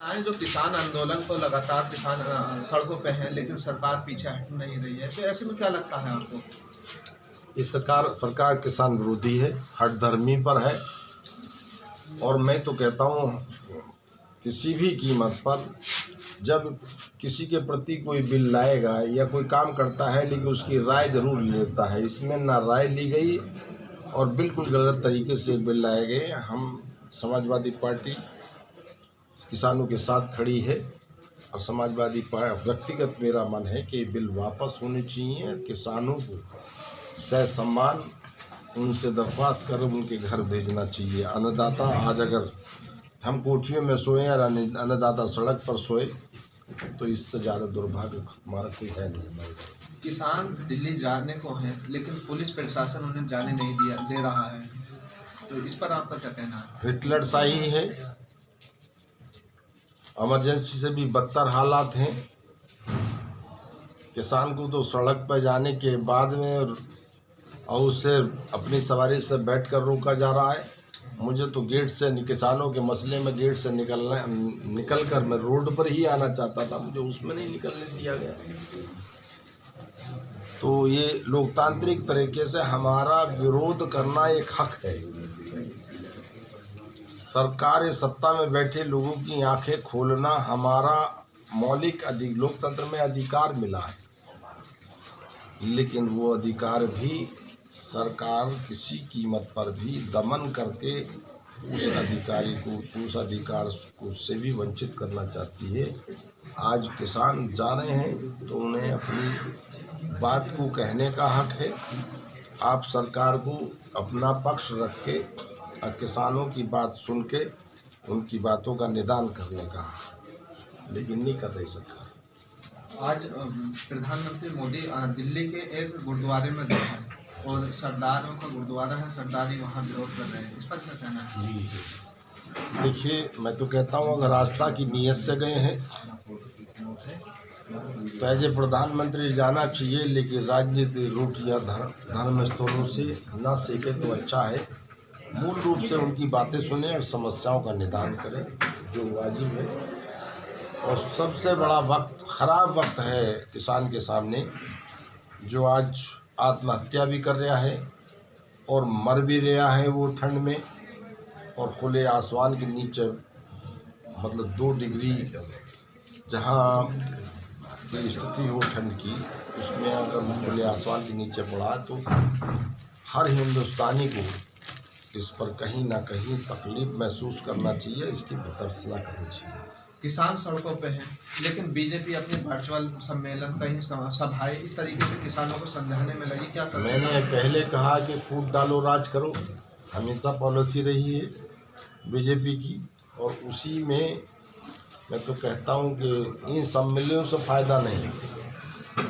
जो किसान आंदोलन को लगातार किसान सड़कों पे हैं, लेकिन सरकार पीछे हट नहीं रही है, तो ऐसे में क्या लगता है आपको? इस सरकार किसान विरोधी है, हठधर्मी पर है। और मैं तो कहता हूँ किसी भी कीमत पर जब किसी के प्रति कोई बिल लाएगा या कोई काम करता है, लेकिन उसकी राय जरूर लेता है। इसमें ना राय ली गई और बिल्कुल गलत तरीके से बिल लाए गए। हम समाजवादी पार्टी किसानों के साथ खड़ी है और समाजवादी पार्टी व्यक्तिगत मेरा मन है कि बिल वापस होने चाहिए। किसानों को ससम्मान उनसे दरख्वास्त कर उनके घर भेजना चाहिए। अन्नदाता आज अगर हम कोठियों में सोए और अन्नदाता सड़क पर सोए तो इससे ज़्यादा दुर्भाग्य हमारा कोई है नहीं। किसान दिल्ली जाने को हैं, लेकिन पुलिस प्रशासन उन्हें जाने नहीं दे रहा है, तो इस पर आपका क्या कहना है? हिटलर शाही है, इमरजेंसी से भी बदतर हालात हैं। किसान को तो सड़क पर जाने के बाद में और उससे अपनी सवारी से बैठकर रोका जा रहा है। मुझे तो गेट से किसानों के मसले में गेट से निकल कर मैं रोड पर ही आना चाहता था, मुझे उसमें नहीं निकलने दिया गया। तो ये लोकतांत्रिक तरीके से हमारा विरोध करना एक हक है। सरकार सत्ता में बैठे लोगों की आंखें खोलना हमारा मौलिक लोकतंत्र में अधिकार मिला है, लेकिन वो अधिकार भी सरकार किसी कीमत पर भी दमन करके उस अधिकार को से भी वंचित करना चाहती है। आज किसान जा रहे हैं तो उन्हें अपनी बात को कहने का हक है। आप सरकार को अपना पक्ष रख के किसानों की बात सुन के उनकी बातों का निदान करने का, लेकिन नहीं कर रही सरकार। आज प्रधानमंत्री मोदी दिल्ली के एक गुरुद्वारे में गए हैं और सरदारों का गुरुद्वारा है, सरदारी वहाँ विरोध कर रहे हैं, इस पर क्या कहना है? देखिए, मैं तो कहता हूँ अगर आस्था की नीयत से गए हैं तो एज प्रधानमंत्री जाना चाहिए, लेकिन राजनीतिक रूट या धर्म स्थलों से न सीखे तो अच्छा है। मूल रूप से उनकी बातें सुने और समस्याओं का निदान करें जो वाजिब है। और सबसे बड़ा खराब वक्त है किसान के सामने, जो आज आत्महत्या भी कर रहा है और मर भी रहा है वो ठंड में, और खुले आसमान के नीचे, मतलब 2 डिग्री जहाँ की स्थिति हो ठंड की, उसमें अगर खुले आसमान के नीचे पड़ा तो हर हिंदुस्तानी को इस पर कहीं ना कहीं तकलीफ महसूस करना चाहिए, इसकी भर्त्सना करनी चाहिए। किसान सड़कों पे हैं, लेकिन बीजेपी अपने वर्चुअल सम्मेलन, कहीं सभाएं, इस तरीके से किसानों को समझाने में लगी। क्या मैंने पहले कहा कि फूट डालो राज करो, हमेशा पॉलिसी रही है बीजेपी की, और उसी में मैं तो कहता हूं कि इन सम्मेलनों से फ़ायदा नहीं।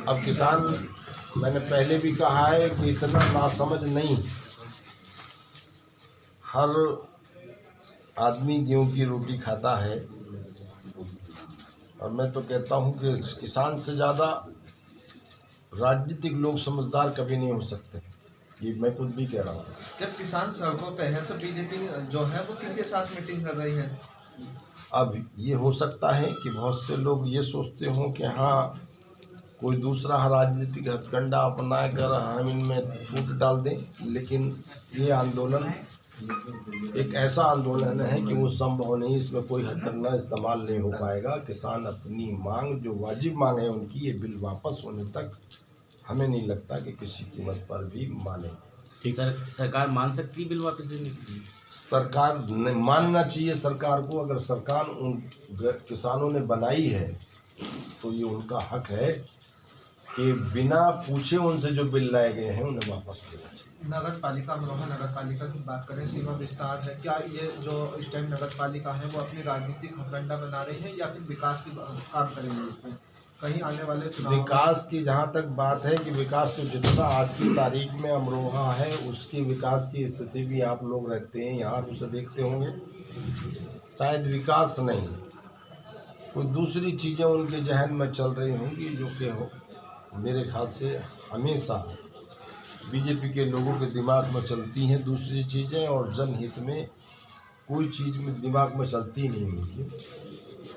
अब किसान, मैंने पहले भी कहा है कि इतना नासमझ नहीं, हर आदमी गेहूं की रोटी खाता है। और मैं तो कहता हूं कि किसान से ज़्यादा राजनीतिक लोग समझदार कभी नहीं हो सकते, ये मैं खुद भी कह रहा हूँ। जब किसान सड़कों पे है तो बीजेपी जो है वो किनके साथ मीटिंग कर रही है? अब ये हो सकता है कि बहुत से लोग ये सोचते हों कि हाँ, कोई दूसरा राजनीतिक हथकंडा अपना कर हम इनमें फूट डाल दें, लेकिन ये आंदोलन एक ऐसा आंदोलन है कि वो संभव नहीं, इसमें कोई हथकंडा इस्तेमाल नहीं हो पाएगा। किसान अपनी मांग, जो वाजिब मांग है उनकी, ये बिल वापस होने तक हमें नहीं लगता कि किसी कीमत पर भी माने। ठीक सर, सरकार मान सकती है बिल वापस लेने के लिए? सरकार ने मानना चाहिए सरकार को। अगर सरकार उन किसानों ने बनाई है तो ये उनका हक है कि बिना पूछे उनसे जो बिल लाए गए हैं उन्हें वापस लेना चाहिए। नगर पालिका, अमरोहा नगर पालिका की बात करें, सीमा विस्तार है, क्या ये जो इस टाइम नगर पालिका है वो अपनी राजनीतिक हथकंडा बना रही है या फिर विकास की काम करेंगे? कहीं आने वाले विकास की जहाँ तक बात है कि विकास तो जितना आज की तारीख में अमरोहा है, उसकी विकास की स्थिति भी आप लोग रहते हैं यहाँ, उसे देखते होंगे। शायद विकास नहीं, कोई दूसरी चीज़ें उनके जहन में चल रही होंगी, जो कि हो मेरे ख्याल से हमेशा बीजेपी के लोगों के दिमाग में चलती हैं दूसरी चीज़ें, और जनहित में कोई चीज़ में दिमाग में चलती नहीं होगी।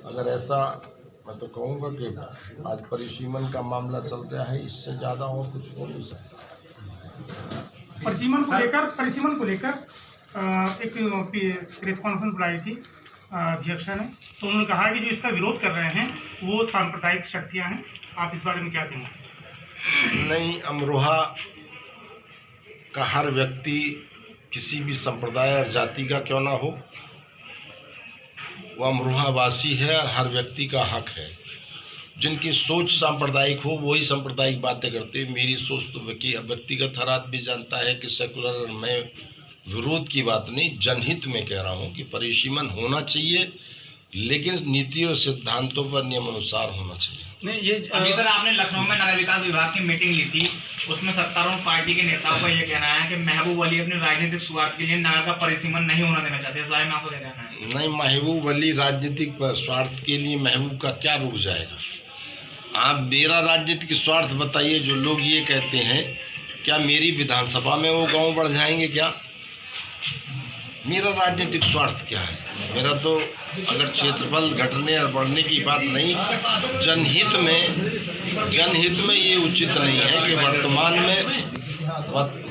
अगर ऐसा, मैं तो कहूँगा कि आज परिसीमन का मामला चल रहा है, इससे ज़्यादा और कुछ हो नहीं सकता। परिसीमन को लेकर एक प्रेस कॉन्फ्रेंस बुलाई थी अध्यक्ष ने, तो उन्होंने कहा कि जो इसका विरोध कर रहे हैं वो सांप्रदायिक शक्तियां हैं। आप इस बारे में क्या कहेंगे? नहीं, अमरोहा का हर व्यक्ति किसी भी संप्रदाय और जाति का क्यों ना हो, वो अमरोहा वासी है और हर व्यक्ति का हक है। जिनकी सोच सांप्रदायिक हो वही सांप्रदायिक बातें करते हैं। मेरी सोच तो व्यक्तिगत हर आदमी जानता है कि सेकुलर, मैं विरोध की बात नहीं, जनहित में कह रहा हूँ कि परिसीमन होना चाहिए, लेकिन नीति और सिद्धांतों पर नियमानुसार होना चाहिए। नहीं, ये अभी सर आपने लखनऊ में नगर विकास विभाग की मीटिंग ली थी, उसमें सत्तारूढ़ पार्टी के नेताओं का ये कहना है कि महबूब अली अपने राजनीतिक स्वार्थ के लिए नगर का परिसीमन नहीं होना देना चाहते। इस बारे में आपको क्या कहना है? नहीं, महबूब अली राजनीतिक स्वार्थ के लिए महबूब का क्या रुक जाएगा? आप मेरा राजनीतिक स्वार्थ बताइए। जो लोग ये कहते हैं, क्या मेरी विधानसभा में वो गांव बढ़ जाएंगे क्या? मेरा राजनीतिक स्वार्थ क्या है? मेरा तो अगर क्षेत्रफल घटने और बढ़ने की बात नहीं, जनहित में ये उचित नहीं है कि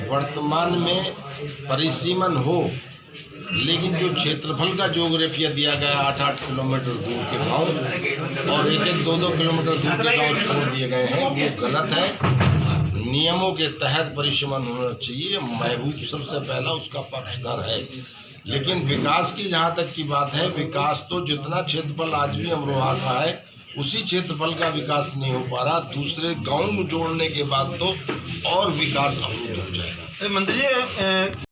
वर्तमान में परिसीमन हो, लेकिन जो क्षेत्रफल का ज्योग्राफिया दिया गया 8-8 किलोमीटर दूर के गांव और 1-2 किलोमीटर दूर के गांव छोड़ दिए गए हैं, वो गलत है। नियमों के तहत परिसीमन होना चाहिए। महबूब सबसे पहला उसका पक्षधर है। लेकिन विकास की जहाँ तक की बात है, विकास तो जितना क्षेत्रफल आज भी अमरोहा का है उसी क्षेत्रफल का विकास नहीं हो पा रहा। दूसरे गांव जोड़ने के बाद तो और विकास अवरुद्ध हो जाएगा। मंत्री जी